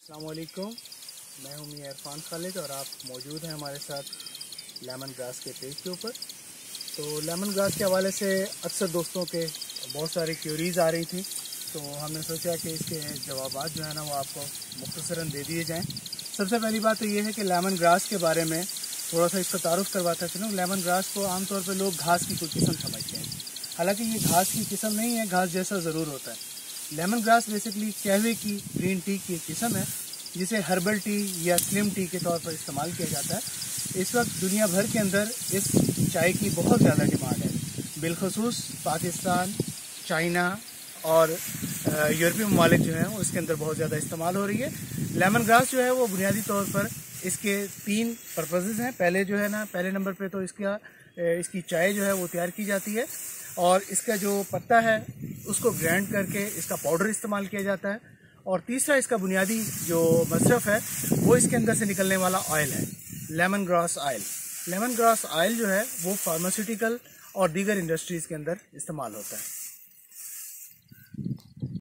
अस्सलाम वालेकुम, मैं हूं मियां इरफान खालिद और आप मौजूद हैं हमारे साथ लेमन ग्रास के पेज के ऊपर। तो लेमन ग्रास के हवाले से अक्सर दोस्तों के बहुत सारी क्यूरीज़ आ रही थी, तो हमने सोचा कि इसके जवाबात जो है ना वो आपको मुख्तसरन दे दिए जाएं। सबसे पहली बात तो ये है कि लेमन ग्रास के बारे में थोड़ा सा इसका तारुफ करवाता चलूँ। लेमन ग्रास को आमतौर पर लोग घास की कोई किस्म समझते हैं, हालांकि ये घास की किस्म नहीं है, घास जैसा ज़रूर होता है। लेमन ग्रास बेसिकली कहवे की ग्रीन टी की किस्म है, जिसे हर्बल टी या स्लिम टी के तौर पर इस्तेमाल किया जाता है। इस वक्त दुनिया भर के अंदर इस चाय की बहुत ज़्यादा डिमांड है, बिलखसूस पाकिस्तान, चाइना और यूरोपीय ममालिक जो हैं वो इसके अंदर बहुत ज़्यादा इस्तेमाल हो रही है। लेमन ग्रास जो है वो बुनियादी तौर पर इसके 3 पर्पसेस हैं। पहले जो है ना, पहले नंबर पे तो इसकी चाय जो है वो तैयार की जाती है, और इसका जो पत्ता है उसको ग्राइंड करके इसका पाउडर इस्तेमाल किया जाता है। और तीसरा इसका बुनियादी जो मसरफ है वो इसके अंदर से निकलने वाला ऑयल है, lemon grass oil. Lemon grass oil जो है वो फार्मास्यूटिकल और दीगर इंडस्ट्रीज़ के अंदर इस्तेमाल होता है।